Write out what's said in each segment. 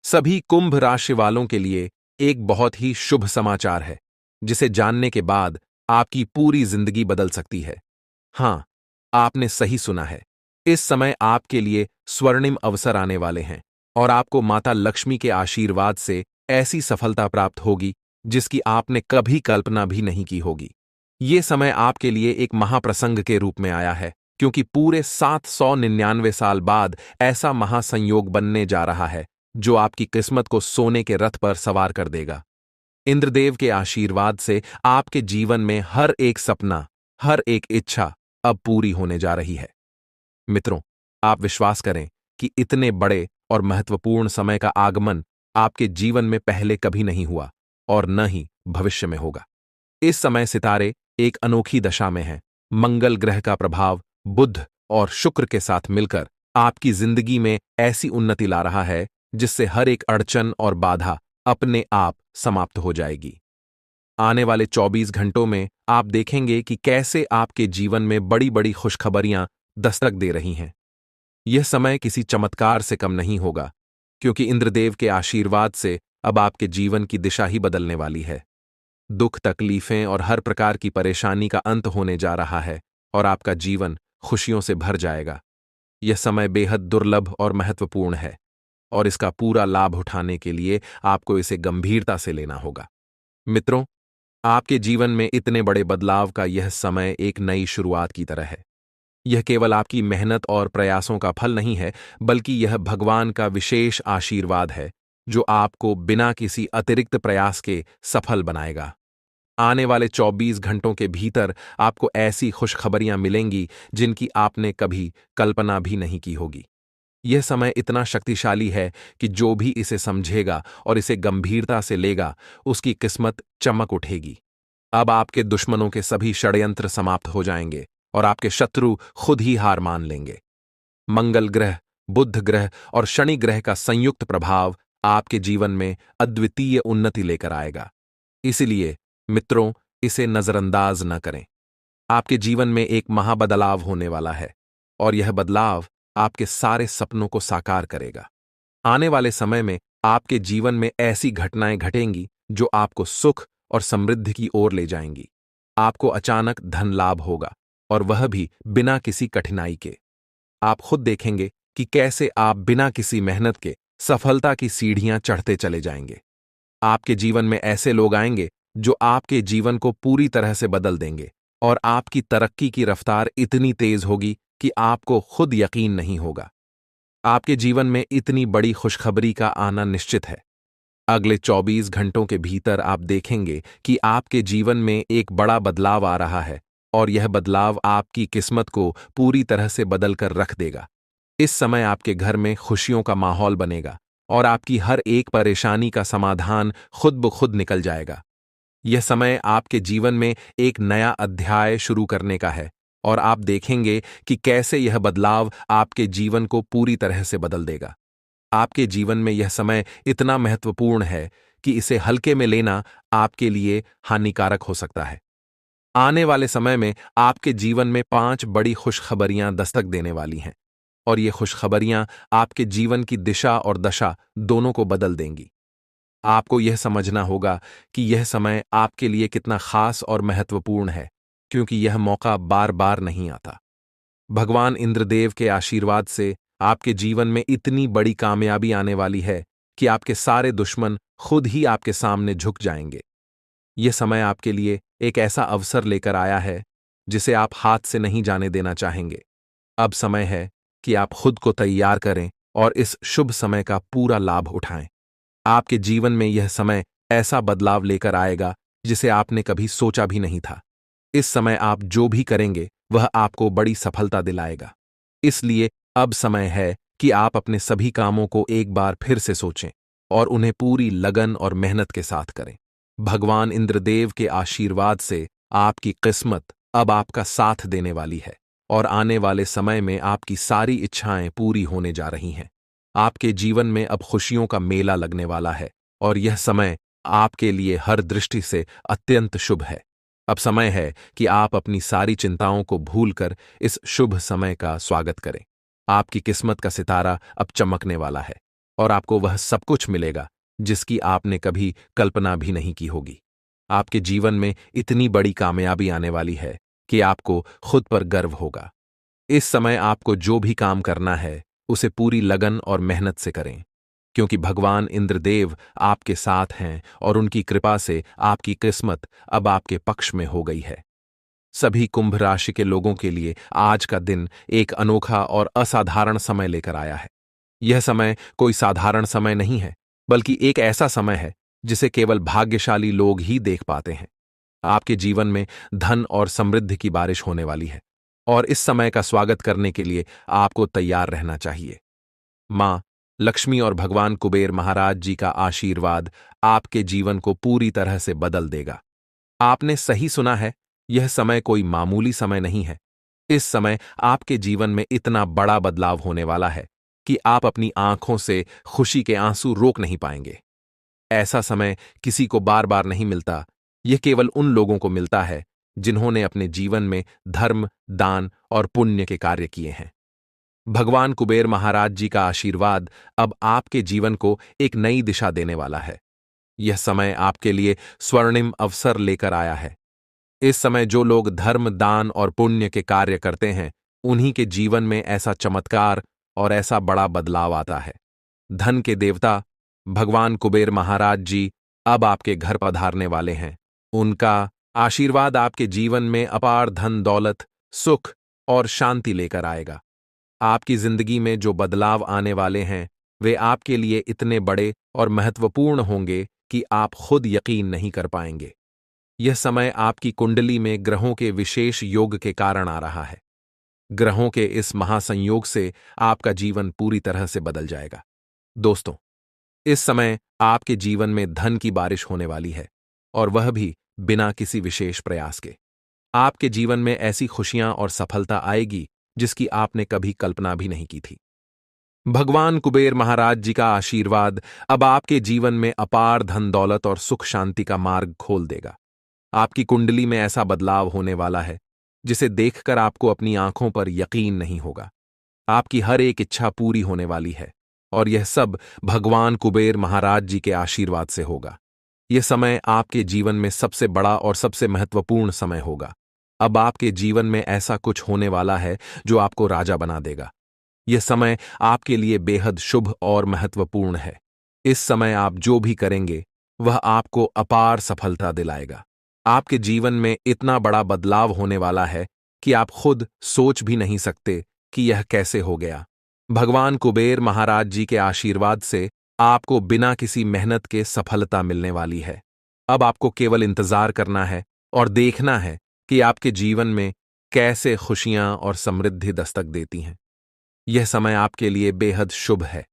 सभी कुंभ राशि वालों के लिए एक बहुत ही शुभ समाचार है, जिसे जानने के बाद आपकी पूरी जिंदगी बदल सकती है। हाँ, आपने सही सुना है। इस समय आपके लिए स्वर्णिम अवसर आने वाले हैं और आपको माता लक्ष्मी के आशीर्वाद से ऐसी सफलता प्राप्त होगी जिसकी आपने कभी कल्पना भी नहीं की होगी। ये समय आपके लिए एक महाप्रसंग के रूप में आया है, क्योंकि पूरे 799 साल बाद ऐसा महासंयोग बनने जा रहा है जो आपकी किस्मत को सोने के रथ पर सवार कर देगा। इंद्रदेव के आशीर्वाद से आपके जीवन में हर एक सपना, हर एक इच्छा अब पूरी होने जा रही है। मित्रों, आप विश्वास करें कि इतने बड़े और महत्वपूर्ण समय का आगमन आपके जीवन में पहले कभी नहीं हुआ और न ही भविष्य में होगा। इस समय सितारे एक अनोखी दशा में हैं। मंगल ग्रह का प्रभाव बुध और शुक्र के साथ मिलकर आपकी जिंदगी में ऐसी उन्नति ला रहा है जिससे हर एक अड़चन और बाधा अपने आप समाप्त हो जाएगी। आने वाले 24 घंटों में आप देखेंगे कि कैसे आपके जीवन में बड़ी बड़ी खुशखबरियां दस्तक दे रही हैं। यह समय किसी चमत्कार से कम नहीं होगा, क्योंकि इंद्रदेव के आशीर्वाद से अब आपके जीवन की दिशा ही बदलने वाली है। दुख, तकलीफें और हर प्रकार की परेशानी का अंत होने जा रहा है और आपका जीवन खुशियों से भर जाएगा। यह समय बेहद दुर्लभ और महत्वपूर्ण है और इसका पूरा लाभ उठाने के लिए आपको इसे गंभीरता से लेना होगा। मित्रों, आपके जीवन में इतने बड़े बदलाव का यह समय एक नई शुरुआत की तरह है। यह केवल आपकी मेहनत और प्रयासों का फल नहीं है, बल्कि यह भगवान का विशेष आशीर्वाद है जो आपको बिना किसी अतिरिक्त प्रयास के सफल बनाएगा। आने वाले 24 घंटों के भीतर आपको ऐसी खुशखबरियां मिलेंगी जिनकी आपने कभी कल्पना भी नहीं की होगी। यह समय इतना शक्तिशाली है कि जो भी इसे समझेगा और इसे गंभीरता से लेगा, उसकी किस्मत चमक उठेगी। अब आपके दुश्मनों के सभी षड्यंत्र समाप्त हो जाएंगे और आपके शत्रु खुद ही हार मान लेंगे। मंगल ग्रह, बुध ग्रह और शनि ग्रह का संयुक्त प्रभाव आपके जीवन में अद्वितीय उन्नति लेकर आएगा। इसलिए मित्रों, इसे नजरअंदाज न करें। आपके जीवन में एक महाबदलाव होने वाला है और यह बदलाव आपके सारे सपनों को साकार करेगा। आने वाले समय में आपके जीवन में ऐसी घटनाएं घटेंगी जो आपको सुख और समृद्धि की ओर ले जाएंगी। आपको अचानक धन लाभ होगा और वह भी बिना किसी कठिनाई के। आप खुद देखेंगे कि कैसे आप बिना किसी मेहनत के सफलता की सीढ़ियां चढ़ते चले जाएंगे। आपके जीवन में ऐसे लोग आएंगे जो आपके जीवन को पूरी तरह से बदल देंगे और आपकी तरक्की की रफ्तार इतनी तेज होगी कि आपको खुद यकीन नहीं होगा। आपके जीवन में इतनी बड़ी खुशखबरी का आना निश्चित है। अगले 24 घंटों के भीतर आप देखेंगे कि आपके जीवन में एक बड़ा बदलाव आ रहा है और यह बदलाव आपकी किस्मत को पूरी तरह से बदल कर रख देगा। इस समय आपके घर में खुशियों का माहौल बनेगा और आपकी हर एक परेशानी का समाधान खुद ब खुद निकल जाएगा। यह समय आपके जीवन में एक नया अध्याय शुरू करने का है और आप देखेंगे कि कैसे यह बदलाव आपके जीवन को पूरी तरह से बदल देगा। आपके जीवन में यह समय इतना महत्वपूर्ण है कि इसे हल्के में लेना आपके लिए हानिकारक हो सकता है। आने वाले समय में आपके जीवन में 5 बड़ी खुशखबरियां दस्तक देने वाली हैं और ये खुशखबरियां आपके जीवन की दिशा और दशा दोनों को बदल देंगी। आपको यह समझना होगा कि यह समय आपके लिए कितना खास और महत्वपूर्ण है, क्योंकि यह मौका बार बार नहीं आता। भगवान इंद्रदेव के आशीर्वाद से आपके जीवन में इतनी बड़ी कामयाबी आने वाली है कि आपके सारे दुश्मन खुद ही आपके सामने झुक जाएंगे। यह समय आपके लिए एक ऐसा अवसर लेकर आया है जिसे आप हाथ से नहीं जाने देना चाहेंगे। अब समय है कि आप खुद को तैयार करें और इस शुभ समय का पूरा लाभ उठाएं। आपके जीवन में यह समय ऐसा बदलाव लेकर आएगा जिसे आपने कभी सोचा भी नहीं था। इस समय आप जो भी करेंगे वह आपको बड़ी सफलता दिलाएगा। इसलिए अब समय है कि आप अपने सभी कामों को एक बार फिर से सोचें और उन्हें पूरी लगन और मेहनत के साथ करें। भगवान इंद्रदेव के आशीर्वाद से आपकी किस्मत अब आपका साथ देने वाली है और आने वाले समय में आपकी सारी इच्छाएं पूरी होने जा रही हैं। आपके जीवन में अब खुशियों का मेला लगने वाला है और यह समय आपके लिए हर दृष्टि से अत्यंत शुभ है। अब समय है कि आप अपनी सारी चिंताओं को भूलकर इस शुभ समय का स्वागत करें। आपकी किस्मत का सितारा अब चमकने वाला है। और आपको वह सब कुछ मिलेगा जिसकी आपने कभी कल्पना भी नहीं की होगी। आपके जीवन में इतनी बड़ी कामयाबी आने वाली है कि आपको खुद पर गर्व होगा। इस समय आपको जो भी काम करना है उसे पूरी लगन और मेहनत से करें, क्योंकि भगवान इंद्रदेव आपके साथ हैं और उनकी कृपा से आपकी किस्मत अब आपके पक्ष में हो गई है। सभी कुंभ राशि के लोगों के लिए आज का दिन एक अनोखा और असाधारण समय लेकर आया है। यह समय कोई साधारण समय नहीं है, बल्कि एक ऐसा समय है जिसे केवल भाग्यशाली लोग ही देख पाते हैं। आपके जीवन में धन और समृद्धि की बारिश होने वाली है, और इस समय का स्वागत करने के लिए आपको तैयार रहना चाहिए। मां लक्ष्मी और भगवान कुबेर महाराज जी का आशीर्वाद आपके जीवन को पूरी तरह से बदल देगा। आपने सही सुना है, यह समय कोई मामूली समय नहीं है। इस समय आपके जीवन में इतना बड़ा बदलाव होने वाला है कि आप अपनी आंखों से खुशी के आंसू रोक नहीं पाएंगे। ऐसा समय किसी को बार बार नहीं मिलता। यह केवल उन लोगों को मिलता है जिन्होंने अपने जीवन में धर्म, दान और पुण्य के कार्य किए हैं। भगवान कुबेर महाराज जी का आशीर्वाद अब आपके जीवन को एक नई दिशा देने वाला है। यह समय आपके लिए स्वर्णिम अवसर लेकर आया है। इस समय जो लोग धर्म, दान और पुण्य के कार्य करते हैं, उन्हीं के जीवन में ऐसा चमत्कार और ऐसा बड़ा बदलाव आता है। धन के देवता भगवान कुबेर महाराज जी अब आपके घर पधारने वाले हैं। उनका आशीर्वाद आपके जीवन में अपार धन दौलत, सुख और शांति लेकर आएगा। आपकी जिंदगी में जो बदलाव आने वाले हैं, वे आपके लिए इतने बड़े और महत्वपूर्ण होंगे कि आप खुद यकीन नहीं कर पाएंगे। यह समय आपकी कुंडली में ग्रहों के विशेष योग के कारण आ रहा है। ग्रहों के इस महासंयोग से आपका जीवन पूरी तरह से बदल जाएगा। दोस्तों, इस समय आपके जीवन में धन की बारिश होने वाली है, और वह भी बिना किसी विशेष प्रयास के। आपके जीवन में ऐसी खुशियां और सफलता आएगी जिसकी आपने कभी कल्पना भी नहीं की थी। भगवान कुबेर महाराज जी का आशीर्वाद अब आपके जीवन में अपार धन दौलत और सुख शांति का मार्ग खोल देगा। आपकी कुंडली में ऐसा बदलाव होने वाला है जिसे देखकर आपको अपनी आंखों पर यकीन नहीं होगा। आपकी हर एक इच्छा पूरी होने वाली है, और यह सब भगवान कुबेर महाराज जी के आशीर्वाद से होगा। यह समय आपके जीवन में सबसे बड़ा और सबसे महत्वपूर्ण समय होगा। अब आपके जीवन में ऐसा कुछ होने वाला है जो आपको राजा बना देगा। यह समय आपके लिए बेहद शुभ और महत्वपूर्ण है। इस समय आप जो भी करेंगे वह आपको अपार सफलता दिलाएगा। आपके जीवन में इतना बड़ा बदलाव होने वाला है कि आप खुद सोच भी नहीं सकते कि यह कैसे हो गया। भगवान कुबेर महाराज जी के आशीर्वाद से आपको बिना किसी मेहनत के सफलता मिलने वाली है। अब आपको केवल इंतजार करना है और देखना है कि आपके जीवन में कैसे खुशियां और समृद्धि दस्तक देती हैं। यह समय आपके लिए बेहद शुभ है।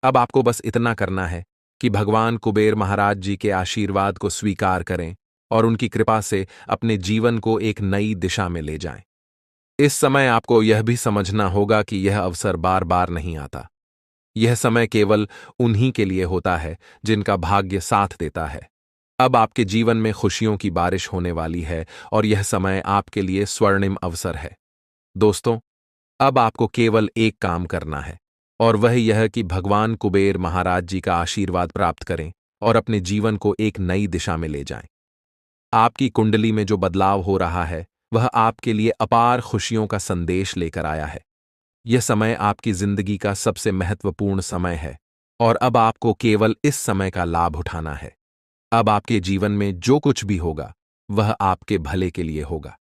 अब आपको बस इतना करना है कि भगवान कुबेर महाराज जी के आशीर्वाद को स्वीकार करें और उनकी कृपा से अपने जीवन को एक नई दिशा में ले जाएं। इस समय आपको यह भी समझना होगा कि यह अवसर बार बार नहीं आता। यह समय केवल उन्हीं के लिए होता है जिनका भाग्य साथ देता है। अब आपके जीवन में खुशियों की बारिश होने वाली है, और यह समय आपके लिए स्वर्णिम अवसर है। दोस्तों, अब आपको केवल एक काम करना है, और वह यह कि भगवान कुबेर महाराज जी का आशीर्वाद प्राप्त करें और अपने जीवन को एक नई दिशा में ले जाएं। आपकी कुंडली में जो बदलाव हो रहा है वह आपके लिए अपार खुशियों का संदेश लेकर आया है। यह समय आपकी जिंदगी का सबसे महत्वपूर्ण समय है, और अब आपको केवल इस समय का लाभ उठाना है। अब आपके जीवन में जो कुछ भी होगा वह आपके भले के लिए होगा।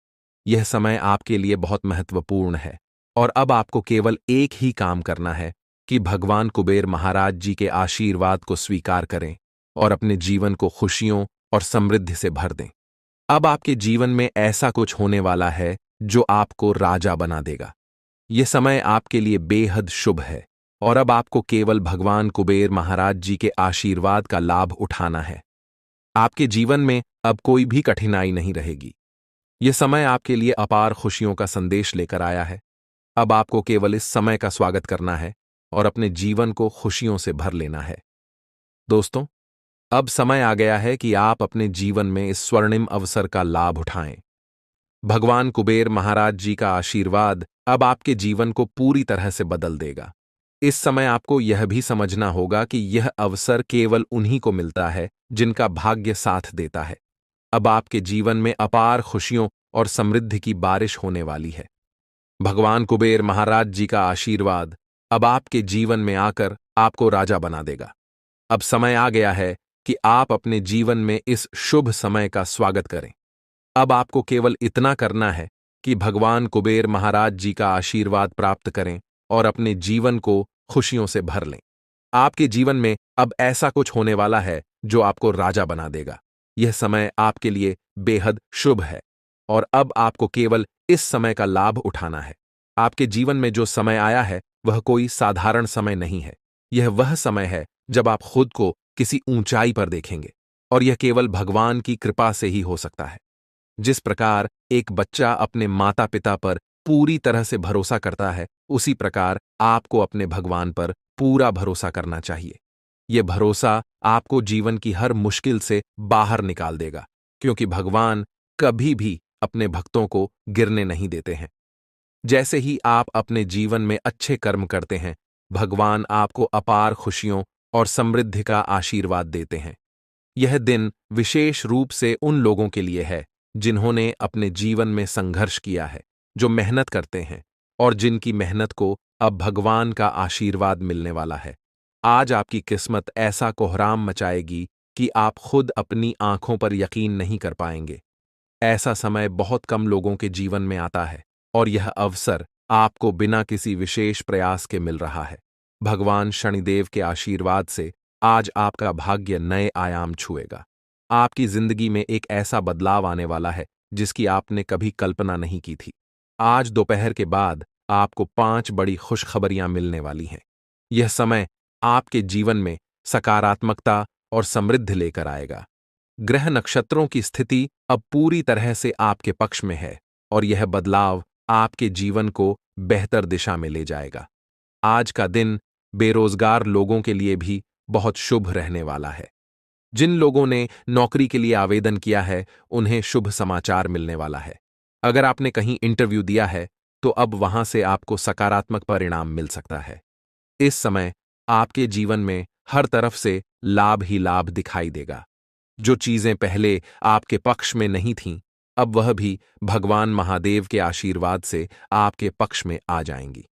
यह समय आपके लिए बहुत महत्वपूर्ण है, और अब आपको केवल एक ही काम करना है कि भगवान कुबेर महाराज जी के आशीर्वाद को स्वीकार करें और अपने जीवन को खुशियों और समृद्धि से भर दें। अब आपके जीवन में ऐसा कुछ होने वाला है जो आपको राजा बना देगा। यह समय आपके लिए बेहद शुभ है, और अब आपको केवल भगवान कुबेर महाराज जी के आशीर्वाद का लाभ उठाना है। आपके जीवन में अब कोई भी कठिनाई नहीं रहेगी। यह समय आपके लिए अपार खुशियों का संदेश लेकर आया है। अब आपको केवल इस समय का स्वागत करना है और अपने जीवन को खुशियों से भर लेना है। दोस्तों, अब समय आ गया है कि आप अपने जीवन में इस स्वर्णिम अवसर का लाभ उठाएं। भगवान कुबेर महाराज जी का आशीर्वाद अब आपके जीवन को पूरी तरह से बदल देगा। इस समय आपको यह भी समझना होगा कि यह अवसर केवल उन्हीं को मिलता है जिनका भाग्य साथ देता है। अब आपके जीवन में अपार खुशियों और समृद्धि की बारिश होने वाली है। भगवान कुबेर महाराज जी का आशीर्वाद अब आपके जीवन में आकर आपको राजा बना देगा। अब समय आ गया है कि आप अपने जीवन में इस शुभ समय का स्वागत करें। अब आपको केवल इतना करना है कि भगवान कुबेर महाराज जी का आशीर्वाद प्राप्त करें और अपने जीवन को खुशियों से भर लें। आपके जीवन में अब ऐसा कुछ होने वाला है जो आपको राजा बना देगा। यह समय आपके लिए बेहद शुभ है और अब आपको केवल इस समय का लाभ उठाना है। आपके जीवन में जो समय आया है वह कोई साधारण समय नहीं है। यह वह समय है जब आप खुद को किसी ऊंचाई पर देखेंगे और यह केवल भगवान की कृपा से ही हो सकता है। जिस प्रकार एक बच्चा अपने माता पिता पर पूरी तरह से भरोसा करता है, उसी प्रकार आपको अपने भगवान पर पूरा भरोसा करना चाहिए। यह भरोसा आपको जीवन की हर मुश्किल से बाहर निकाल देगा, क्योंकि भगवान कभी भी अपने भक्तों को गिरने नहीं देते हैं। जैसे ही आप अपने जीवन में अच्छे कर्म करते हैं, भगवान आपको अपार खुशियों और समृद्धि का आशीर्वाद देते हैं। यह दिन विशेष रूप से उन लोगों के लिए है जिन्होंने अपने जीवन में संघर्ष किया है, जो मेहनत करते हैं और जिनकी मेहनत को अब भगवान का आशीर्वाद मिलने वाला है। आज आपकी किस्मत ऐसा कोहराम मचाएगी कि आप खुद अपनी आंखों पर यकीन नहीं कर पाएंगे। ऐसा समय बहुत कम लोगों के जीवन में आता है और यह अवसर आपको बिना किसी विशेष प्रयास के मिल रहा है। भगवान शनिदेव के आशीर्वाद से आज आपका भाग्य नए आयाम छुएगा। आपकी जिंदगी में एक ऐसा बदलाव आने वाला है जिसकी आपने कभी कल्पना नहीं की थी। आज दोपहर के बाद आपको 5 बड़ी खुशखबरियां मिलने वाली हैं। यह समय आपके जीवन में सकारात्मकता और समृद्धि लेकर आएगा। ग्रह नक्षत्रों की स्थिति अब पूरी तरह से आपके पक्ष में है और यह बदलाव आपके जीवन को बेहतर दिशा में ले जाएगा। आज का दिन बेरोजगार लोगों के लिए भी बहुत शुभ रहने वाला है। जिन लोगों ने नौकरी के लिए आवेदन किया है, उन्हें शुभ समाचार मिलने वाला है। अगर आपने कहीं इंटरव्यू दिया है, तो अब वहां से आपको सकारात्मक परिणाम मिल सकता है। इस समय आपके जीवन में हर तरफ से लाभ ही लाभ दिखाई देगा। जो चीजें पहले आपके पक्ष में नहीं थीं, अब वह भी भगवान महादेव के आशीर्वाद से आपके पक्ष में आ जाएंगी।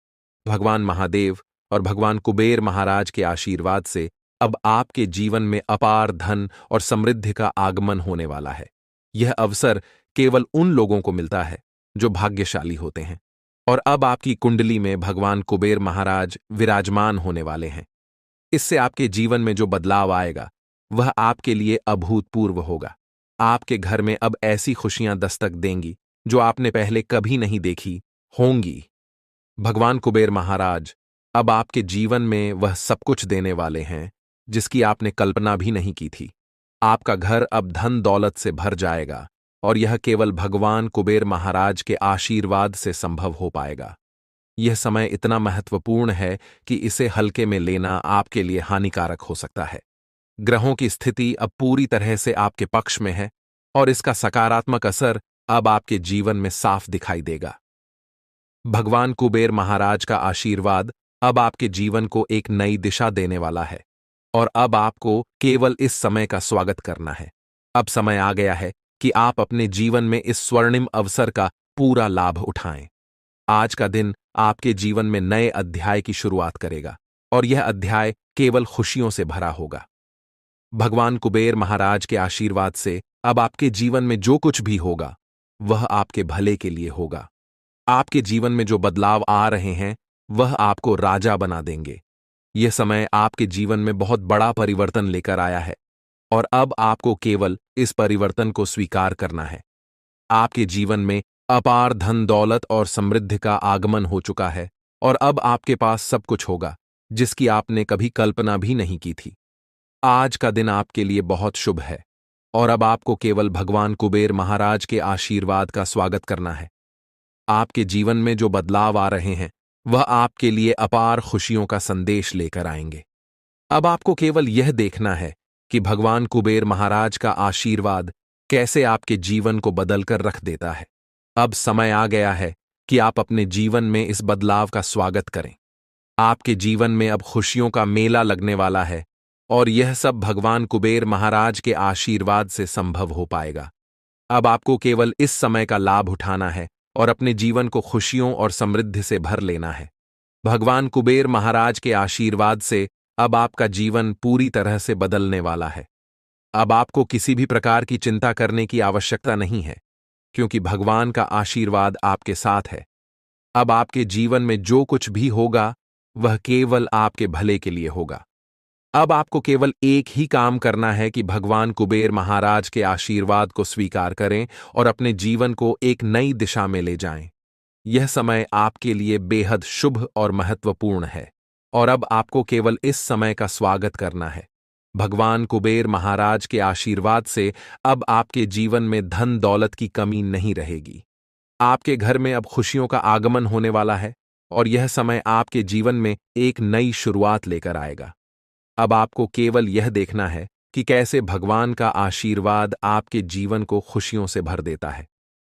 भगवान महादेव और भगवान कुबेर महाराज के आशीर्वाद से अब आपके जीवन में अपार धन और समृद्धि का आगमन होने वाला है। यह अवसर केवल उन लोगों को मिलता है जो भाग्यशाली होते हैं और अब आपकी कुंडली में भगवान कुबेर महाराज विराजमान होने वाले हैं। इससे आपके जीवन में जो बदलाव आएगा वह आपके लिए अभूतपूर्व होगा। आपके घर में अब ऐसी खुशियां दस्तक देंगी जो आपने पहले कभी नहीं देखी होंगी। भगवान कुबेर महाराज अब आपके जीवन में वह सब कुछ देने वाले हैं जिसकी आपने कल्पना भी नहीं की थी। आपका घर अब धन दौलत से भर जाएगा और यह केवल भगवान कुबेर महाराज के आशीर्वाद से संभव हो पाएगा। यह समय इतना महत्वपूर्ण है कि इसे हल्के में लेना आपके लिए हानिकारक हो सकता है। ग्रहों की स्थिति अब पूरी तरह से आपके पक्ष में है और इसका सकारात्मक असर अब आपके जीवन में साफ दिखाई देगा। भगवान कुबेर महाराज का आशीर्वाद अब आपके जीवन को एक नई दिशा देने वाला है और अब आपको केवल इस समय का स्वागत करना है। अब समय आ गया है कि आप अपने जीवन में इस स्वर्णिम अवसर का पूरा लाभ उठाएं। आज का दिन आपके जीवन में नए अध्याय की शुरुआत करेगा और यह अध्याय केवल खुशियों से भरा होगा। भगवान कुबेर महाराज के आशीर्वाद से अब आपके जीवन में जो कुछ भी होगा वह आपके भले के लिए होगा। आपके जीवन में जो बदलाव आ रहे हैं वह आपको राजा बना देंगे। यह समय आपके जीवन में बहुत बड़ा परिवर्तन लेकर आया है और अब आपको केवल इस परिवर्तन को स्वीकार करना है। आपके जीवन में अपार धन दौलत और समृद्धि का आगमन हो चुका है और अब आपके पास सब कुछ होगा जिसकी आपने कभी कल्पना भी नहीं की थी। आज का दिन आपके लिए बहुत शुभ है और अब आपको केवल भगवान कुबेर महाराज के आशीर्वाद का स्वागत करना है। आपके जीवन में जो बदलाव आ रहे हैं वह आपके लिए अपार खुशियों का संदेश लेकर आएंगे। अब आपको केवल यह देखना है कि भगवान कुबेर महाराज का आशीर्वाद कैसे आपके जीवन को बदलकर रख देता है। अब समय आ गया है कि आप अपने जीवन में इस बदलाव का स्वागत करें। आपके जीवन में अब खुशियों का मेला लगने वाला है और यह सब भगवान कुबेर महाराज के आशीर्वाद से संभव हो पाएगा। अब आपको केवल इस समय का लाभ उठाना है और अपने जीवन को खुशियों और समृद्धि से भर लेना है। भगवान कुबेर महाराज के आशीर्वाद से अब आपका जीवन पूरी तरह से बदलने वाला है। अब आपको किसी भी प्रकार की चिंता करने की आवश्यकता नहीं है, क्योंकि भगवान का आशीर्वाद आपके साथ है। अब आपके जीवन में जो कुछ भी होगा वह केवल आपके भले के लिए होगा। अब आपको केवल एक ही काम करना है कि भगवान कुबेर महाराज के आशीर्वाद को स्वीकार करें और अपने जीवन को एक नई दिशा में ले जाएं। यह समय आपके लिए बेहद शुभ और महत्वपूर्ण है और अब आपको केवल इस समय का स्वागत करना है। भगवान कुबेर महाराज के आशीर्वाद से अब आपके जीवन में धन दौलत की कमी नहीं रहेगी। आपके घर में अब खुशियों का आगमन होने वाला है और यह समय आपके जीवन में एक नई शुरुआत लेकर आएगा। अब आपको केवल यह देखना है कि कैसे भगवान का आशीर्वाद आपके जीवन को खुशियों से भर देता है।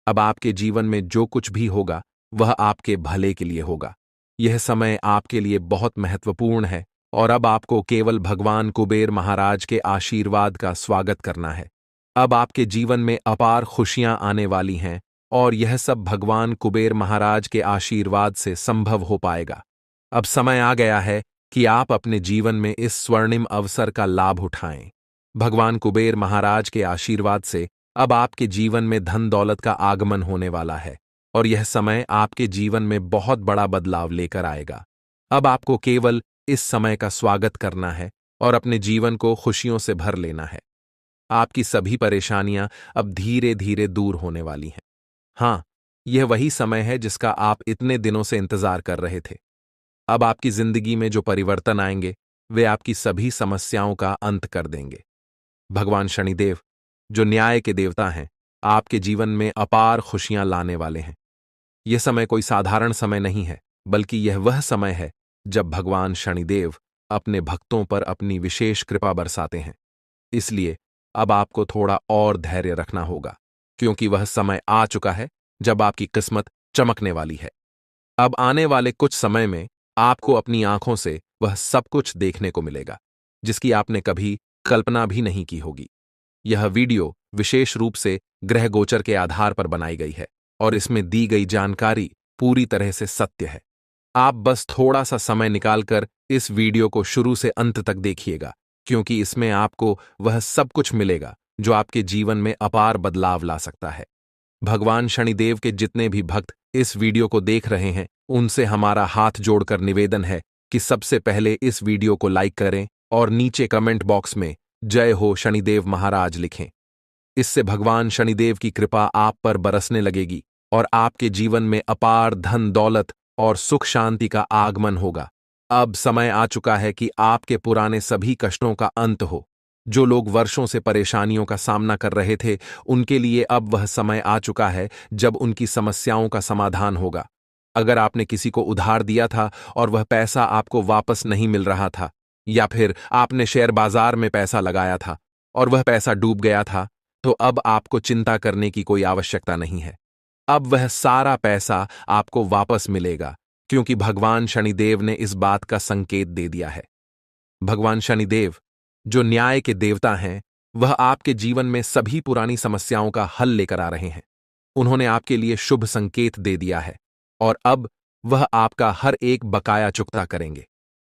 अब आपके जीवन में जो कुछ भी होगा वह आपके भले के लिए होगा। यह समय आपके लिए बहुत महत्वपूर्ण है और अब आपको केवल भगवान कुबेर महाराज के आशीर्वाद का स्वागत करना है। अब आपके जीवन में अपार खुशियां आने वाली हैं और यह सब भगवान कुबेर महाराज के आशीर्वाद से संभव हो पाएगा। अब समय आ गया है कि आप अपने जीवन में इस स्वर्णिम अवसर का लाभ उठाएं। भगवान कुबेर महाराज के आशीर्वाद से अब आपके जीवन में धन दौलत का आगमन होने वाला है और यह समय आपके जीवन में बहुत बड़ा बदलाव लेकर आएगा। अब आपको केवल इस समय का स्वागत करना है और अपने जीवन को खुशियों से भर लेना है। आपकी सभी परेशानियां अब धीरे धीरे दूर होने वाली हैं। हाँ, यह वही समय है जिसका आप इतने दिनों से इंतजार कर रहे थे। अब आपकी जिंदगी में जो परिवर्तन आएंगे वे आपकी सभी समस्याओं का अंत कर देंगे। भगवान शनिदेव, जो न्याय के देवता हैं, आपके जीवन में अपार खुशियां लाने वाले हैं। यह समय कोई साधारण समय नहीं है, बल्कि यह वह समय है जब भगवान शनिदेव अपने भक्तों पर अपनी विशेष कृपा बरसाते हैं। इसलिए अब आपको थोड़ा और धैर्य रखना होगा, क्योंकि वह समय आ चुका है जब आपकी किस्मत चमकने वाली है। अब आने वाले कुछ समय में आपको अपनी आंखों से वह सब कुछ देखने को मिलेगा जिसकी आपने कभी कल्पना भी नहीं की होगी। यह वीडियो विशेष रूप से ग्रह गोचर के आधार पर बनाई गई है और इसमें दी गई जानकारी पूरी तरह से सत्य है। आप बस थोड़ा सा समय निकालकर इस वीडियो को शुरू से अंत तक देखिएगा, क्योंकि इसमें आपको वह सब कुछ मिलेगा जो आपके जीवन में अपार बदलाव ला सकता है। भगवान शनिदेव के जितने भी भक्त इस वीडियो को देख रहे हैं, उनसे हमारा हाथ जोड़कर निवेदन है कि सबसे पहले इस वीडियो को लाइक करें और नीचे कमेंट बॉक्स में जय हो शनिदेव महाराज लिखें। इससे भगवान शनिदेव की कृपा आप पर बरसने लगेगी और आपके जीवन में अपार धन दौलत और सुख शांति का आगमन होगा। अब समय आ चुका है कि आपके पुराने सभी कष्टों का अंत हो। जो लोग वर्षों से परेशानियों का सामना कर रहे थे, उनके लिए अब वह समय आ चुका है जब उनकी समस्याओं का समाधान होगा। अगर आपने किसी को उधार दिया था और वह पैसा आपको वापस नहीं मिल रहा था, या फिर आपने शेयर बाजार में पैसा लगाया था और वह पैसा डूब गया था, तो अब आपको चिंता करने की कोई आवश्यकता नहीं है। अब वह सारा पैसा आपको वापस मिलेगा, क्योंकि भगवान शनिदेव ने इस बात का संकेत दे दिया है। भगवान शनिदेव, जो न्याय के देवता हैं, वह आपके जीवन में सभी पुरानी समस्याओं का हल लेकर आ रहे हैं। उन्होंने आपके लिए शुभ संकेत दे दिया है और अब वह आपका हर एक बकाया चुकता करेंगे।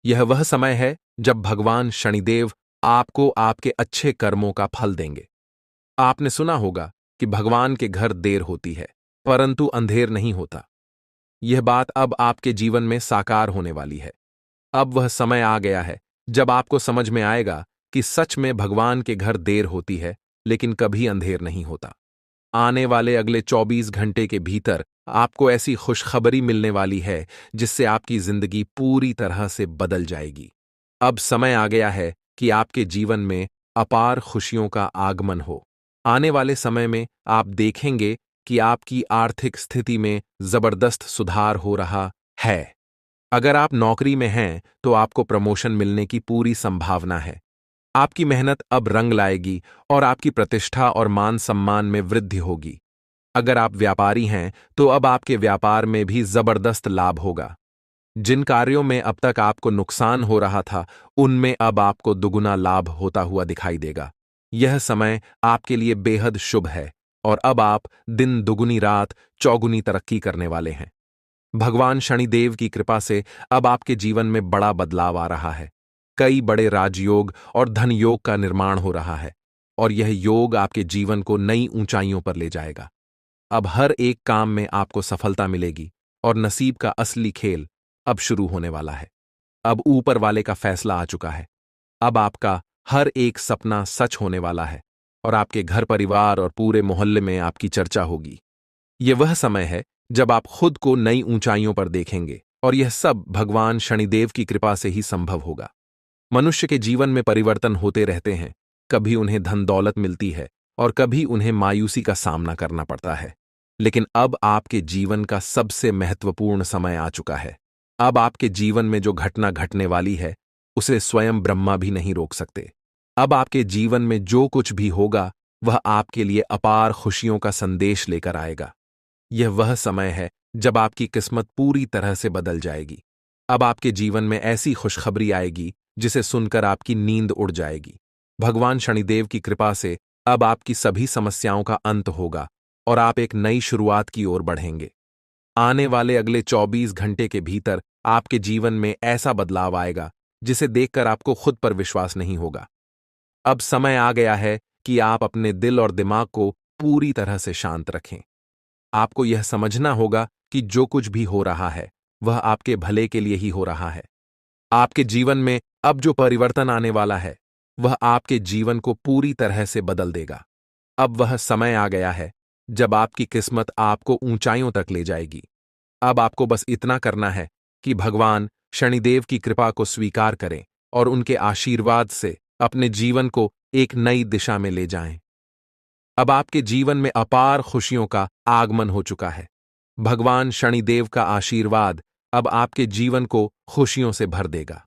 यह वह समय है जब भगवान शनिदेव आपको आपके अच्छे कर्मों का फल देंगे। आपने सुना होगा कि भगवान के घर देर होती है, परंतु अंधेर नहीं होता। यह बात अब आपके जीवन में साकार होने वाली है। अब वह समय आ गया है जब आपको समझ में आएगा कि सच में भगवान के घर देर होती है, लेकिन कभी अंधेर नहीं होता। आने वाले अगले 24 घंटे के भीतर आपको ऐसी खुशखबरी मिलने वाली है जिससे आपकी जिंदगी पूरी तरह से बदल जाएगी। अब समय आ गया है कि आपके जीवन में अपार खुशियों का आगमन हो। आने वाले समय में आप देखेंगे कि आपकी आर्थिक स्थिति में जबरदस्त सुधार हो रहा है। अगर आप नौकरी में हैं तो आपको प्रमोशन मिलने की पूरी संभावना है। आपकी मेहनत अब रंग लाएगी और आपकी प्रतिष्ठा और मान सम्मान में वृद्धि होगी। अगर आप व्यापारी हैं तो अब आपके व्यापार में भी जबरदस्त लाभ होगा। जिन कार्यों में अब तक आपको नुकसान हो रहा था, उनमें अब आपको दुगुना लाभ होता हुआ दिखाई देगा। यह समय आपके लिए बेहद शुभ है और अब आप दिन दुगुनी रात चौगुनी तरक्की करने वाले हैं। भगवान शनिदेव की कृपा से अब आपके जीवन में बड़ा बदलाव आ रहा है। कई बड़े राजयोग और धन योग का निर्माण हो रहा है और यह योग आपके जीवन को नई ऊंचाइयों पर ले जाएगा। अब हर एक काम में आपको सफलता मिलेगी और नसीब का असली खेल अब शुरू होने वाला है। अब ऊपर वाले का फैसला आ चुका है। अब आपका हर एक सपना सच होने वाला है और आपके घर परिवार और पूरे मोहल्ले में आपकी चर्चा होगी। यह वह समय है जब आप खुद को नई ऊंचाइयों पर देखेंगे और यह सब भगवान शनिदेव की कृपा से ही संभव होगा। मनुष्य के जीवन में परिवर्तन होते रहते हैं। कभी उन्हें धन दौलत मिलती है और कभी उन्हें मायूसी का सामना करना पड़ता है। लेकिन अब आपके जीवन का सबसे महत्वपूर्ण समय आ चुका है। अब आपके जीवन में जो घटना घटने वाली है, उसे स्वयं ब्रह्मा भी नहीं रोक सकते। अब आपके जीवन में जो कुछ भी होगा, वह आपके लिए अपार खुशियों का संदेश लेकर आएगा। यह वह समय है जब आपकी किस्मत पूरी तरह से बदल जाएगी। अब आपके जीवन में ऐसी खुशखबरी आएगी जिसे सुनकर आपकी नींद उड़ जाएगी। भगवान शनिदेव की कृपा से अब आपकी सभी समस्याओं का अंत होगा और आप एक नई शुरुआत की ओर बढ़ेंगे। आने वाले अगले 24 घंटे के भीतर आपके जीवन में ऐसा बदलाव आएगा जिसे देखकर आपको खुद पर विश्वास नहीं होगा। अब समय आ गया है कि आप अपने दिल और दिमाग को पूरी तरह से शांत रखें। आपको यह समझना होगा कि जो कुछ भी हो रहा है, वह आपके भले के लिए ही हो रहा है। आपके जीवन में अब जो परिवर्तन आने वाला है, वह आपके जीवन को पूरी तरह से बदल देगा। अब वह समय आ गया है जब आपकी किस्मत आपको ऊंचाइयों तक ले जाएगी। अब आपको बस इतना करना है कि भगवान शनिदेव की कृपा को स्वीकार करें और उनके आशीर्वाद से अपने जीवन को एक नई दिशा में ले जाएं। अब आपके जीवन में अपार खुशियों का आगमन हो चुका है। भगवान शनिदेव का आशीर्वाद अब आपके जीवन को खुशियों से भर देगा।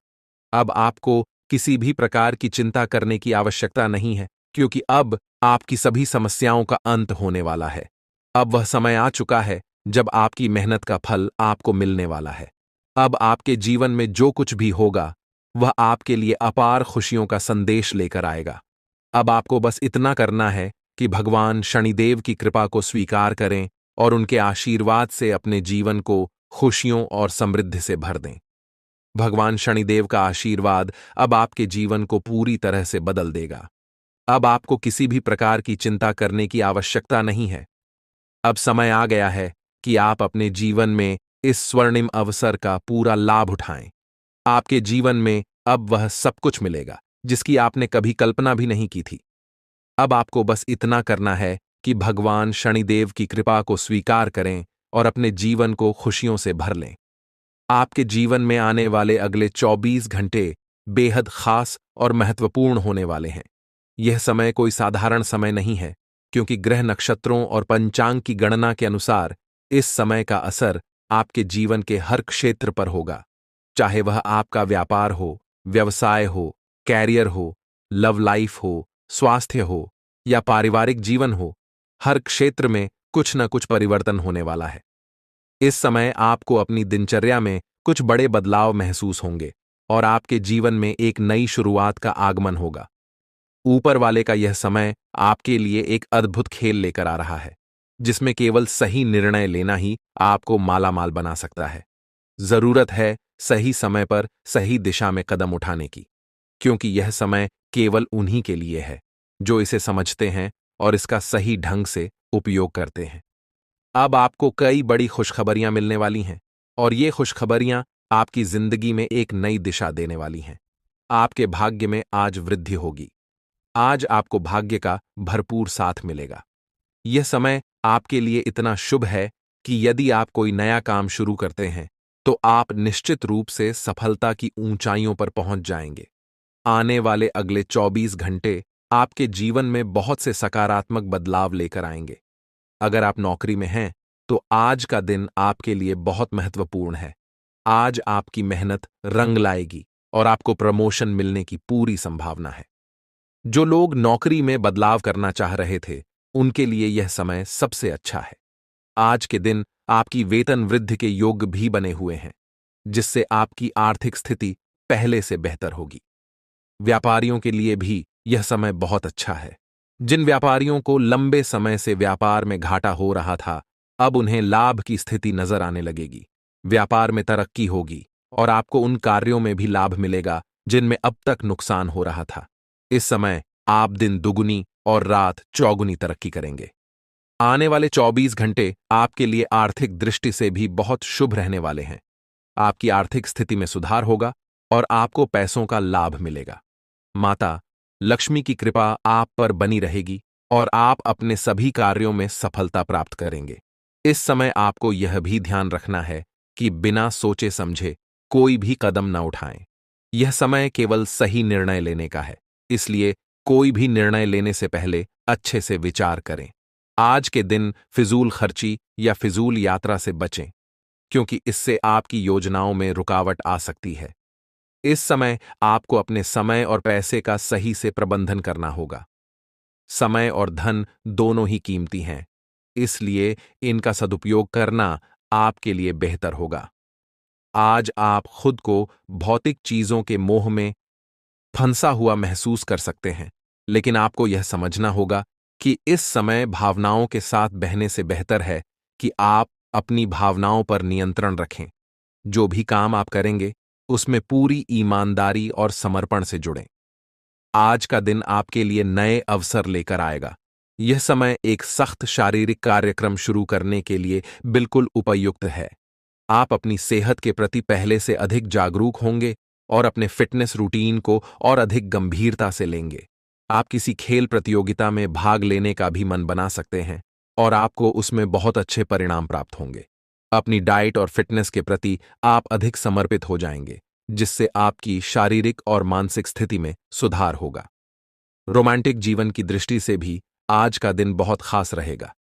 अब आपको किसी भी प्रकार की चिंता करने की आवश्यकता नहीं है, क्योंकि अब आपकी सभी समस्याओं का अंत होने वाला है। अब वह समय आ चुका है जब आपकी मेहनत का फल आपको मिलने वाला है। अब आपके जीवन में जो कुछ भी होगा, वह आपके लिए अपार खुशियों का संदेश लेकर आएगा। अब आपको बस इतना करना है कि भगवान शनिदेव की कृपा को स्वीकार करें और उनके आशीर्वाद से अपने जीवन को खुशियों और समृद्धि से भर दें। भगवान शनिदेव का आशीर्वाद अब आपके जीवन को पूरी तरह से बदल देगा। अब आपको किसी भी प्रकार की चिंता करने की आवश्यकता नहीं है। अब समय आ गया है कि आप अपने जीवन में इस स्वर्णिम अवसर का पूरा लाभ उठाएं। आपके जीवन में अब वह सब कुछ मिलेगा जिसकी आपने कभी कल्पना भी नहीं की थी। अब आपको बस इतना करना है कि भगवान शनिदेव की कृपा को स्वीकार करें और अपने जीवन को खुशियों से भर लें। आपके जीवन में आने वाले अगले 24 घंटे बेहद खास और महत्वपूर्ण होने वाले हैं। यह समय कोई साधारण समय नहीं है, क्योंकि ग्रह नक्षत्रों और पंचांग की गणना के अनुसार इस समय का असर आपके जीवन के हर क्षेत्र पर होगा। चाहे वह आपका व्यापार हो, व्यवसाय हो, कैरियर हो, लव लाइफ हो, स्वास्थ्य हो या पारिवारिक जीवन हो, हर क्षेत्र में कुछ न कुछ परिवर्तन होने वाला है। इस समय आपको अपनी दिनचर्या में कुछ बड़े बदलाव महसूस होंगे और आपके जीवन में एक नई शुरुआत का आगमन होगा। ऊपर वाले का यह समय आपके लिए एक अद्भुत खेल लेकर आ रहा है, जिसमें केवल सही निर्णय लेना ही आपको मालामाल बना सकता है। जरूरत है सही समय पर सही दिशा में कदम उठाने की, क्योंकि यह समय केवल उन्हीं के लिए है जो इसे समझते हैं और इसका सही ढंग से उपयोग करते हैं। अब आपको कई बड़ी खुशखबरियां मिलने वाली हैं और ये खुशखबरियां आपकी जिंदगी में एक नई दिशा देने वाली हैं। आपके भाग्य में आज वृद्धि होगी। आज आपको भाग्य का भरपूर साथ मिलेगा। यह समय आपके लिए इतना शुभ है कि यदि आप कोई नया काम शुरू करते हैं, तो आप निश्चित रूप से सफलता की ऊंचाइयों पर पहुंच जाएंगे। आने वाले अगले 24 घंटे आपके जीवन में बहुत से सकारात्मक बदलाव लेकर आएंगे। अगर आप नौकरी में हैं, तो आज का दिन आपके लिए बहुत महत्वपूर्ण है। आज आपकी मेहनत रंग लाएगी और आपको प्रमोशन मिलने की पूरी संभावना है। जो लोग नौकरी में बदलाव करना चाह रहे थे, उनके लिए यह समय सबसे अच्छा है। आज के दिन आपकी वेतन वृद्धि के योग भी बने हुए हैं। जिससे आपकी आर्थिक स्थिति पहले से बेहतर होगी। व्यापारियों के लिए भी यह समय बहुत अच्छा है। जिन व्यापारियों को लंबे समय से व्यापार में घाटा हो रहा था, अब उन्हें लाभ की स्थिति नजर आने लगेगी। व्यापार में तरक्की होगी और आपको उन कार्यों में भी लाभ मिलेगा जिनमें अब तक नुकसान हो रहा था। इस समय आप दिन दुगुनी और रात चौगुनी तरक्की करेंगे। आने वाले 24 घंटे आपके लिए आर्थिक दृष्टि से भी बहुत शुभ रहने वाले हैं। आपकी आर्थिक स्थिति में सुधार होगा और आपको पैसों का लाभ मिलेगा। माता लक्ष्मी की कृपा आप पर बनी रहेगी और आप अपने सभी कार्यों में सफलता प्राप्त करेंगे। इस समय आपको यह भी ध्यान रखना है कि बिना सोचे समझे कोई भी कदम न उठाएं। यह समय केवल सही निर्णय लेने का है, इसलिए कोई भी निर्णय लेने से पहले अच्छे से विचार करें। आज के दिन फिजूल खर्ची या फिजूल यात्रा से बचें, क्योंकि इससे आपकी योजनाओं में रुकावट आ सकती है। इस समय आपको अपने समय और पैसे का सही से प्रबंधन करना होगा। समय और धन दोनों ही कीमती हैं, इसलिए इनका सदुपयोग करना आपके लिए बेहतर होगा। आज आप खुद को भौतिक चीजों के मोह में फंसा हुआ महसूस कर सकते हैं, लेकिन आपको यह समझना होगा कि इस समय भावनाओं के साथ बहने से बेहतर है कि आप अपनी भावनाओं पर नियंत्रण रखें। जो भी काम आप करेंगे, उसमें पूरी ईमानदारी और समर्पण से जुड़ें। आज का दिन आपके लिए नए अवसर लेकर आएगा। यह समय एक सख्त शारीरिक कार्यक्रम शुरू करने के लिए बिल्कुल उपयुक्त है। आप अपनी सेहत के प्रति पहले से अधिक जागरूक होंगे और अपने फिटनेस रूटीन को और अधिक गंभीरता से लेंगे। आप किसी खेल प्रतियोगिता में भाग लेने का भी मन बना सकते हैं और आपको उसमें बहुत अच्छे परिणाम प्राप्त होंगे। अपनी डाइट और फिटनेस के प्रति आप अधिक समर्पित हो जाएंगे, जिससे आपकी शारीरिक और मानसिक स्थिति में सुधार होगा। रोमांटिक जीवन की दृष्टि से भी आज का दिन बहुत खास रहेगा।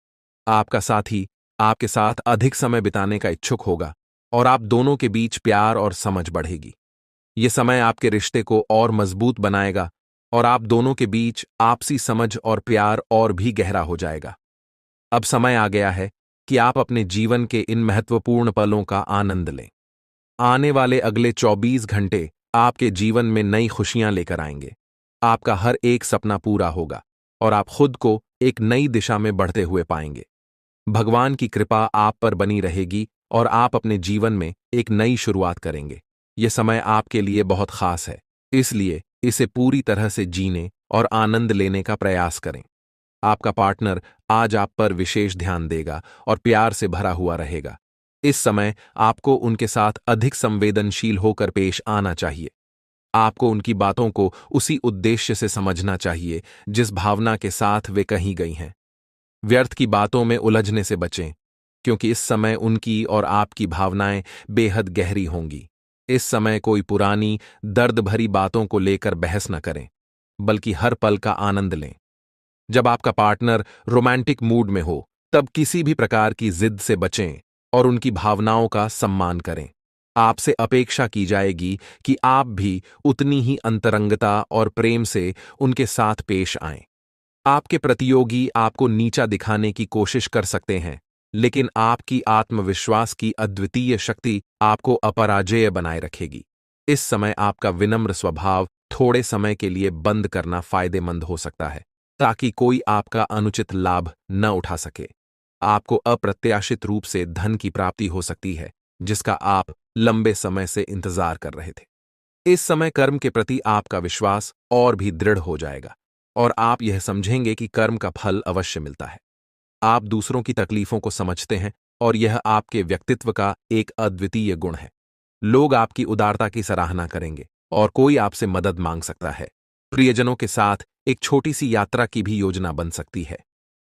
आपका साथी आपके साथ अधिक समय बिताने का इच्छुक होगा और आप दोनों के बीच प्यार और समझ बढ़ेगी। यह समय आपके रिश्ते को और मजबूत बनाएगा और आप दोनों के बीच आपसी समझ और प्यार और भी गहरा हो जाएगा। अब समय आ गया है कि आप अपने जीवन के इन महत्वपूर्ण पलों का आनंद लें। आने वाले अगले 24 घंटे आपके जीवन में नई खुशियां लेकर आएंगे। आपका हर एक सपना पूरा होगा और आप खुद को एक नई दिशा में बढ़ते हुए पाएंगे। भगवान की कृपा आप पर बनी रहेगी और आप अपने जीवन में एक नई शुरुआत करेंगे। यह समय आपके लिए बहुत खास है, इसलिए इसे पूरी तरह से जीने और आनंद लेने का प्रयास करें। आपका पार्टनर आज आप पर विशेष ध्यान देगा और प्यार से भरा हुआ रहेगा। इस समय आपको उनके साथ अधिक संवेदनशील होकर पेश आना चाहिए। आपको उनकी बातों को उसी उद्देश्य से समझना चाहिए जिस भावना के साथ वे कही गई हैं। व्यर्थ की बातों में उलझने से बचें, क्योंकि इस समय उनकी और आपकी भावनाएं बेहद गहरी होंगी। इस समय कोई पुरानी दर्द भरी बातों को लेकर बहस न करें, बल्कि हर पल का आनंद लें। जब आपका पार्टनर रोमांटिक मूड में हो, तब किसी भी प्रकार की जिद से बचें और उनकी भावनाओं का सम्मान करें। आपसे अपेक्षा की जाएगी कि आप भी उतनी ही अंतरंगता और प्रेम से उनके साथ पेश आएं। आपके प्रतियोगी आपको नीचा दिखाने की कोशिश कर सकते हैं, लेकिन आपकी आत्मविश्वास की अद्वितीय शक्ति आपको अपराजेय बनाए रखेगी। इस समय आपका विनम्र स्वभाव थोड़े समय के लिए बंद करना फायदेमंद हो सकता है, ताकि कोई आपका अनुचित लाभ न उठा सके। आपको अप्रत्याशित रूप से धन की प्राप्ति हो सकती है, जिसका आप लंबे समय से इंतजार कर रहे थे। इस समय कर्म के प्रति आपका विश्वास और भी दृढ़ हो जाएगा और आप यह समझेंगे कि कर्म का फल अवश्य मिलता है। आप दूसरों की तकलीफों को समझते हैं और यह आपके व्यक्तित्व का एक अद्वितीय गुण है। लोग आपकी उदारता की सराहना करेंगे और कोई आपसे मदद मांग सकता है। प्रियजनों के साथ एक छोटी सी यात्रा की भी योजना बन सकती है।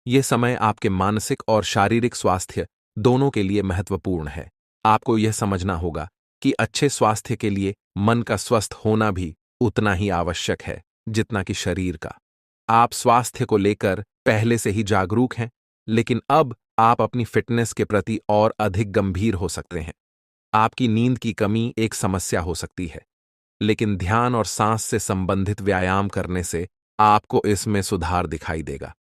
यह समय आपके मानसिक और शारीरिक स्वास्थ्य दोनों के लिए महत्वपूर्ण है। आपको यह समझना होगा कि अच्छे स्वास्थ्य के लिए मन का स्वस्थ होना भी उतना ही आवश्यक है जितना कि शरीर का। आप स्वास्थ्य को लेकर पहले से ही जागरूक हैं, लेकिन अब आप अपनी फिटनेस के प्रति और अधिक गंभीर हो सकते हैं। आपकी नींद की कमी एक समस्या हो सकती है, लेकिन ध्यान और सांस से संबंधित व्यायाम करने से आपको इसमें सुधार दिखाई देगा।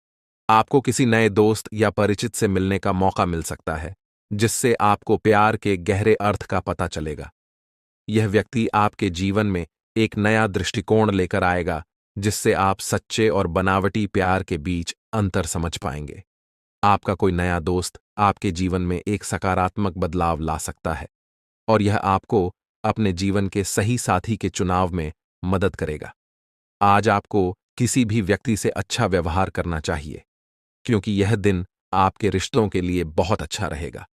आपको किसी नए दोस्त या परिचित से मिलने का मौका मिल सकता है, जिससे आपको प्यार के गहरे अर्थ का पता चलेगा। यह व्यक्ति आपके जीवन में एक नया दृष्टिकोण लेकर आएगा, जिससे आप सच्चे और बनावटी प्यार के बीच अंतर समझ पाएंगे। आपका कोई नया दोस्त आपके जीवन में एक सकारात्मक बदलाव ला सकता है, और यह आपको अपने जीवन के सही साथी के चुनाव में मदद करेगा। आज आपको किसी भी व्यक्ति से अच्छा व्यवहार करना चाहिए, क्योंकि यह दिन आपके रिश्तों के लिए बहुत अच्छा रहेगा।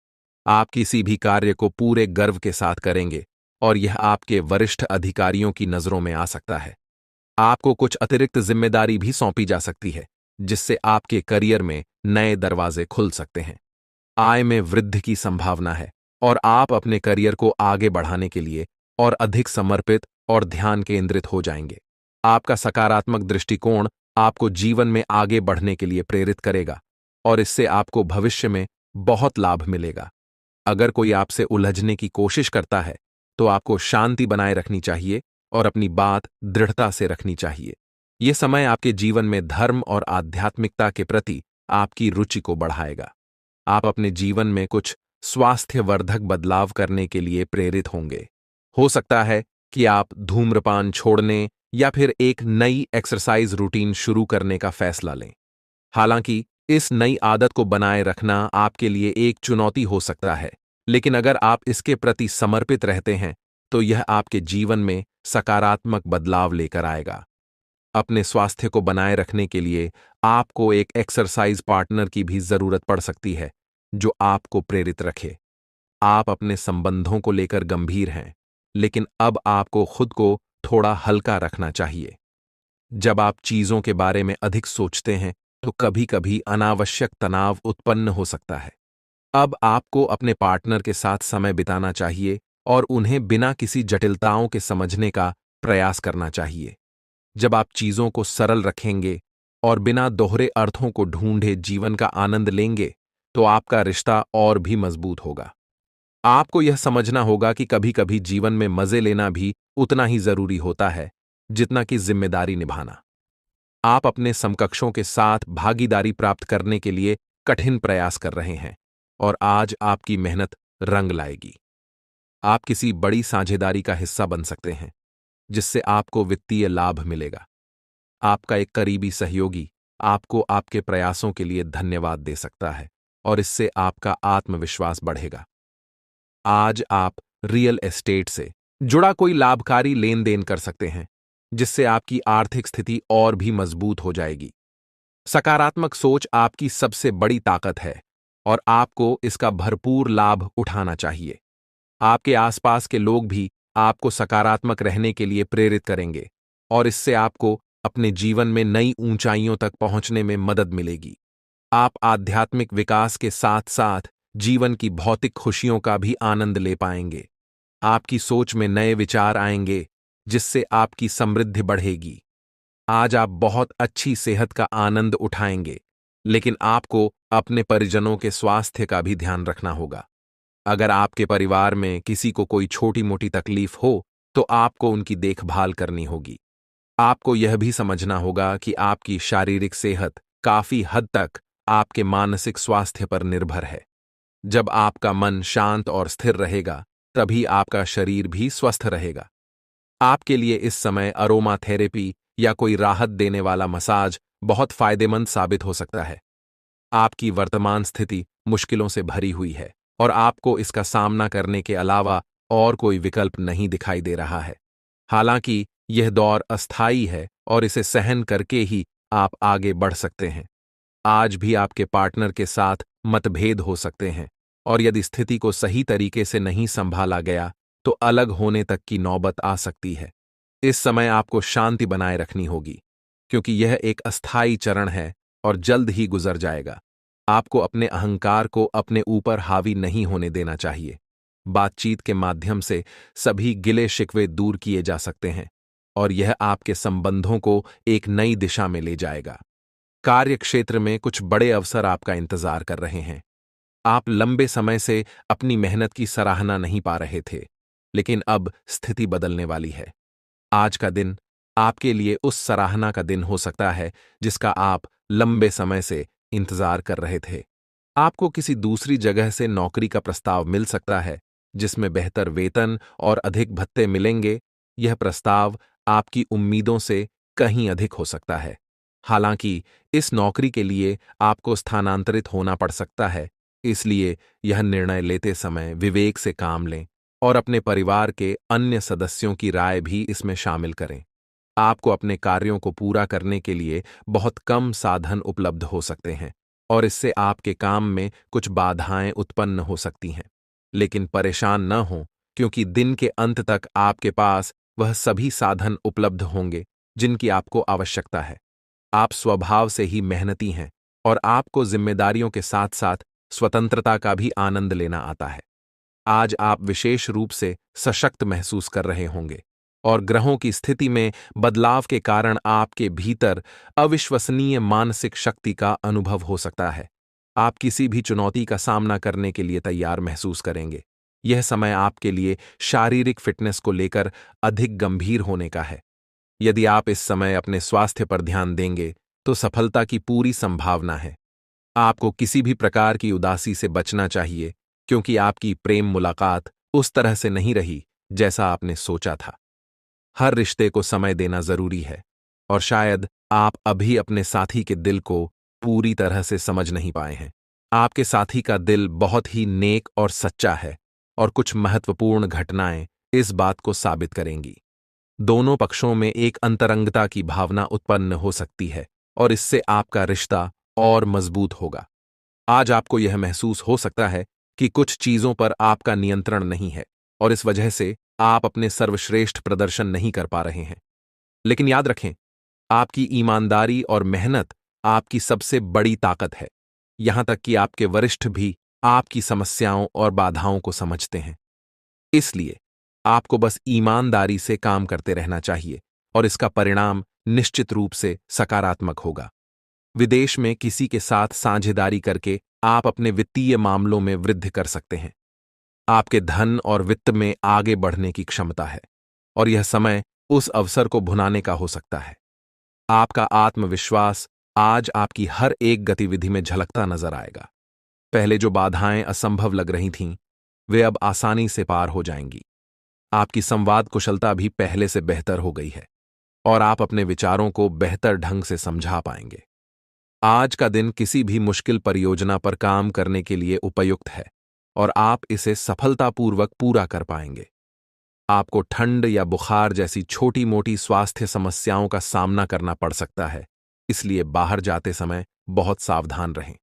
आप किसी भी कार्य को पूरे गर्व के साथ करेंगे, और यह आपके वरिष्ठ अधिकारियों की नजरों में आ सकता है। आपको कुछ अतिरिक्त जिम्मेदारी भी सौंपी जा सकती है, जिससे आपके करियर में नए दरवाजे खुल सकते हैं। आय में वृद्धि की संभावना है, और आप अपने करियर को आगे बढ़ाने के लिए और अधिक समर्पित और ध्यान केंद्रित हो जाएंगे। आपका सकारात्मक दृष्टिकोण आपको जीवन में आगे बढ़ने के लिए प्रेरित करेगा, और इससे आपको भविष्य में बहुत लाभ मिलेगा। अगर कोई आपसे उलझने की कोशिश करता है, तो आपको शांति बनाए रखनी चाहिए और अपनी बात दृढ़ता से रखनी चाहिए। यह समय आपके जीवन में धर्म और आध्यात्मिकता के प्रति आपकी रुचि को बढ़ाएगा। आप अपने जीवन में कुछ स्वास्थ्यवर्धक बदलाव करने के लिए प्रेरित होंगे। हो सकता है कि आप धूम्रपान छोड़ने या फिर एक नई एक्सरसाइज रूटीन शुरू करने का फैसला लें। हालांकि इस नई आदत को बनाए रखना आपके लिए एक चुनौती हो सकता है, लेकिन अगर आप इसके प्रति समर्पित रहते हैं, तो यह आपके जीवन में सकारात्मक बदलाव लेकर आएगा। अपने स्वास्थ्य को बनाए रखने के लिए आपको एक एक्सरसाइज पार्टनर की भी जरूरत पड़ सकती है, जो आपको प्रेरित रखे। आप अपने संबंधों को लेकर गंभीर हैं, लेकिन अब आपको खुद को थोड़ा हल्का रखना चाहिए। जब आप चीजों के बारे में अधिक सोचते हैं, तो कभी-कभी अनावश्यक तनाव उत्पन्न हो सकता है। अब आपको अपने पार्टनर के साथ समय बिताना चाहिए और उन्हें बिना किसी जटिलताओं के समझने का प्रयास करना चाहिए। जब आप चीजों को सरल रखेंगे और बिना दोहरे अर्थों को ढूंढे जीवन का आनंद लेंगे, तो आपका रिश्ता और भी मजबूत होगा। आपको यह समझना होगा कि कभी-कभी जीवन में मजे लेना भी उतना ही जरूरी होता है, जितना कि जिम्मेदारी निभाना। आप अपने समकक्षों के साथ भागीदारी प्राप्त करने के लिए कठिन प्रयास कर रहे हैं, और आज आपकी मेहनत रंग लाएगी। आप किसी बड़ी साझेदारी का हिस्सा बन सकते हैं, जिससे आपको वित्तीय लाभ मिलेगा। आपका एक करीबी सहयोगी आपको आपके प्रयासों के लिए धन्यवाद दे सकता है, और इससे आपका आत्मविश्वास बढ़ेगा। आज आप रियल एस्टेट से जुड़ा कोई लाभकारी लेन देन कर सकते हैं, जिससे आपकी आर्थिक स्थिति और भी मजबूत हो जाएगी। सकारात्मक सोच आपकी सबसे बड़ी ताकत है, और आपको इसका भरपूर लाभ उठाना चाहिए। आपके आसपास के लोग भी आपको सकारात्मक रहने के लिए प्रेरित करेंगे, और इससे आपको अपने जीवन में नई ऊंचाइयों तक पहुंचने में मदद मिलेगी। आप आध्यात्मिक विकास के साथ साथ जीवन की भौतिक खुशियों का भी आनंद ले पाएंगे। आपकी सोच में नए विचार आएंगे, जिससे आपकी समृद्धि बढ़ेगी। आज आप बहुत अच्छी सेहत का आनंद उठाएंगे, लेकिन आपको अपने परिजनों के स्वास्थ्य का भी ध्यान रखना होगा। अगर आपके परिवार में किसी को कोई छोटी मोटी तकलीफ हो, तो आपको उनकी देखभाल करनी होगी। आपको यह भी समझना होगा कि आपकी शारीरिक सेहत काफी हद तक आपके मानसिक स्वास्थ्य पर निर्भर है। जब आपका मन शांत और स्थिर रहेगा, तभी आपका शरीर भी स्वस्थ रहेगा। आपके लिए इस समय अरोमा थेरेपी या कोई राहत देने वाला मसाज बहुत फायदेमंद साबित हो सकता है। आपकी वर्तमान स्थिति मुश्किलों से भरी हुई है, और आपको इसका सामना करने के अलावा और कोई विकल्प नहीं दिखाई दे रहा है। हालांकि यह दौर अस्थायी है, और इसे सहन करके ही आप आगे बढ़ सकते हैं। आज भी आपके पार्टनर के साथ मतभेद हो सकते हैं, और यदि स्थिति को सही तरीके से नहीं संभाला गया, तो अलग होने तक की नौबत आ सकती है। इस समय आपको शांति बनाए रखनी होगी, क्योंकि यह एक अस्थायी चरण है और जल्द ही गुजर जाएगा। आपको अपने अहंकार को अपने ऊपर हावी नहीं होने देना चाहिए। बातचीत के माध्यम से सभी गिले शिकवे दूर किए जा सकते हैं, और यह आपके संबंधों को एक नई दिशा में ले जाएगा। कार्य क्षेत्र में कुछ बड़े अवसर आपका इंतजार कर रहे हैं। आप लंबे समय से अपनी मेहनत की सराहना नहीं पा रहे थे, लेकिन अब स्थिति बदलने वाली है। आज का दिन आपके लिए उस सराहना का दिन हो सकता है, जिसका आप लंबे समय से इंतजार कर रहे थे। आपको किसी दूसरी जगह से नौकरी का प्रस्ताव मिल सकता है, जिसमें बेहतर वेतन और अधिक भत्ते मिलेंगे, यह प्रस्ताव आपकी उम्मीदों से कहीं अधिक हो सकता है। हालांकि इस नौकरी के लिए आपको स्थानांतरित होना पड़ सकता है, इसलिए यह निर्णय लेते समय विवेक से काम लें और अपने परिवार के अन्य सदस्यों की राय भी इसमें शामिल करें। आपको अपने कार्यों को पूरा करने के लिए बहुत कम साधन उपलब्ध हो सकते हैं और इससे आपके काम में कुछ बाधाएं उत्पन्न हो सकती हैं। लेकिन परेशान न हों, क्योंकि दिन के अंत तक आपके पास वह सभी साधन उपलब्ध होंगे जिनकी आपको आवश्यकता है। आप स्वभाव से ही मेहनती हैं और आपको जिम्मेदारियों के साथ साथ स्वतंत्रता का भी आनंद लेना आता है। आज आप विशेष रूप से सशक्त महसूस कर रहे होंगे और ग्रहों की स्थिति में बदलाव के कारण आपके भीतर अविश्वसनीय मानसिक शक्ति का अनुभव हो सकता है। आप किसी भी चुनौती का सामना करने के लिए तैयार महसूस करेंगे। यह समय आपके लिए शारीरिक फिटनेस को लेकर अधिक गंभीर होने का है। यदि आप इस समय अपने स्वास्थ्य पर ध्यान देंगे तो सफलता की पूरी संभावना है। आपको किसी भी प्रकार की उदासी से बचना चाहिए, क्योंकि आपकी प्रेम मुलाकात उस तरह से नहीं रही जैसा आपने सोचा था। हर रिश्ते को समय देना जरूरी है और शायद आप अभी अपने साथी के दिल को पूरी तरह से समझ नहीं पाए हैं। आपके साथी का दिल बहुत ही नेक और सच्चा है और कुछ महत्वपूर्ण घटनाएं इस बात को साबित करेंगी। दोनों पक्षों में एक अंतरंगता की भावना उत्पन्न हो सकती है और इससे आपका रिश्ता और मजबूत होगा। आज आपको यह महसूस हो सकता है कि कुछ चीजों पर आपका नियंत्रण नहीं है और इस वजह से आप अपने सर्वश्रेष्ठ प्रदर्शन नहीं कर पा रहे हैं। लेकिन याद रखें, आपकी ईमानदारी और मेहनत आपकी सबसे बड़ी ताकत है। यहां तक कि आपके वरिष्ठ भी आपकी समस्याओं और बाधाओं को समझते हैं। इसलिए आपको बस ईमानदारी से काम करते रहना चाहिए और इसका परिणाम निश्चित रूप से सकारात्मक होगा। विदेश में किसी के साथ साझेदारी करके आप अपने वित्तीय मामलों में वृद्धि कर सकते हैं। आपके धन और वित्त में आगे बढ़ने की क्षमता है और यह समय उस अवसर को भुनाने का हो सकता है। आपका आत्मविश्वास आज आपकी हर एक गतिविधि में झलकता नजर आएगा। पहले जो बाधाएं असंभव लग रही थीं, वे अब आसानी से पार हो जाएंगी। आपकी संवाद कुशलता भी पहले से बेहतर हो गई है और आप अपने विचारों को बेहतर ढंग से समझा पाएंगे। आज का दिन किसी भी मुश्किल परियोजना पर काम करने के लिए उपयुक्त है और आप इसे सफलतापूर्वक पूरा कर पाएंगे। आपको ठंड या बुखार जैसी छोटी-मोटी स्वास्थ्य समस्याओं का सामना करना पड़ सकता है, इसलिए बाहर जाते समय बहुत सावधान रहें।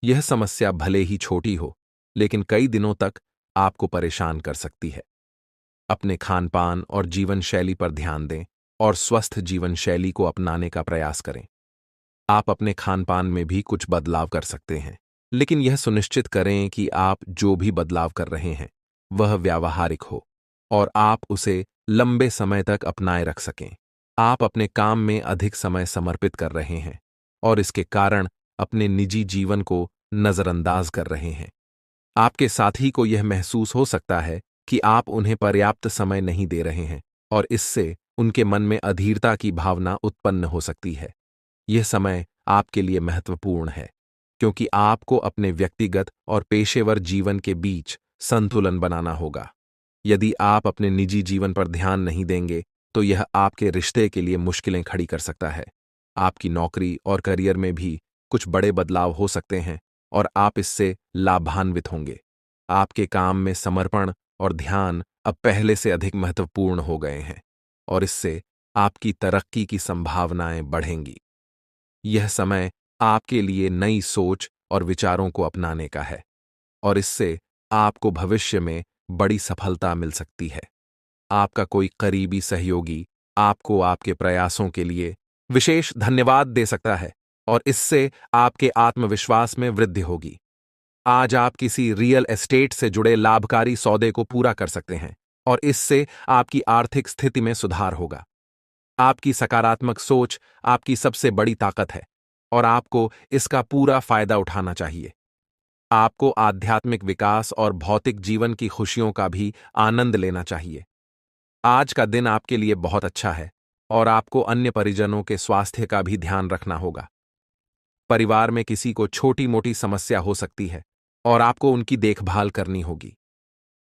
यह समस्या भले ही छोटी हो, लेकिन कई दिनों तक आपको परेशान कर सकती है। अपने खान-पान और जीवन शैली पर ध्यान दें और स्वस्थ जीवन शैली को अपनाने का प्रयास करें। आप अपने खान-पान में भी कुछ बदलाव कर सकते हैं, लेकिन यह सुनिश्चित करें कि आप जो भी बदलाव कर रहे हैं, वह व्यावहारिक हो और आप उसे लंबे समय तक अपनाए रख सकें। आप अपने काम में अधिक समय समर्पित कर रहे हैं और इसके कारण अपने निजी जीवन को नजरअंदाज कर रहे हैं। आपके साथी को यह महसूस हो सकता है कि आप उन्हें पर्याप्त समय नहीं दे रहे हैं और इससे उनके मन में अधीरता की भावना उत्पन्न हो सकती है। यह समय आपके लिए महत्वपूर्ण है, क्योंकि आपको अपने व्यक्तिगत और पेशेवर जीवन के बीच संतुलन बनाना होगा। यदि आप अपने निजी जीवन पर ध्यान नहीं देंगे, तो यह आपके रिश्ते के लिए मुश्किलें खड़ी कर सकता है। आपकी नौकरी और करियर में भी कुछ बड़े बदलाव हो सकते हैं और आप इससे लाभान्वित होंगे। आपके काम में समर्पण और ध्यान अब पहले से अधिक महत्वपूर्ण हो गए हैं और इससे आपकी तरक्की की संभावनाएं बढ़ेंगी। यह समय आपके लिए नई सोच और विचारों को अपनाने का है और इससे आपको भविष्य में बड़ी सफलता मिल सकती है। आपका कोई करीबी सहयोगी आपको आपके प्रयासों के लिए विशेष धन्यवाद दे सकता है और इससे आपके आत्मविश्वास में वृद्धि होगी। आज आप किसी रियल एस्टेट से जुड़े लाभकारी सौदे को पूरा कर सकते हैं और इससे आपकी आर्थिक स्थिति में सुधार होगा। आपकी सकारात्मक सोच आपकी सबसे बड़ी ताकत है और आपको इसका पूरा फायदा उठाना चाहिए। आपको आध्यात्मिक विकास और भौतिक जीवन की खुशियों का भी आनंद लेना चाहिए। आज का दिन आपके लिए बहुत अच्छा है और आपको अन्य परिजनों के स्वास्थ्य का भी ध्यान रखना होगा। परिवार में किसी को छोटी-मोटी समस्या हो सकती है और आपको उनकी देखभाल करनी होगी।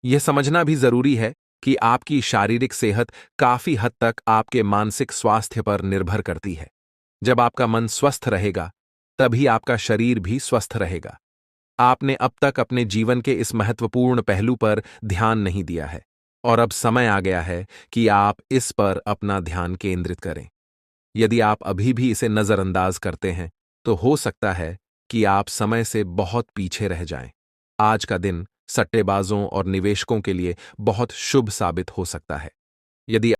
यह समझना भी जरूरी है कि आपकी शारीरिक सेहत काफी हद तक आपके मानसिक स्वास्थ्य पर निर्भर करती है। जब आपका मन स्वस्थ रहेगा, तभी आपका शरीर भी स्वस्थ रहेगा। आपने अब तक अपने जीवन के इस महत्वपूर्ण पहलू पर ध्यान नहीं दिया है, और अब समय आ गया है कि आप इस पर अपना ध्यान केंद्रित करें। यदि आप अभी भी इसे नजरअंदाज करते हैं, तो हो सकता है कि आप समय से बहुत पीछे रह जाएं। आज का दिन सट्टेबाजों और निवेशकों के लिए बहुत शुभ साबित हो सकता है। यदि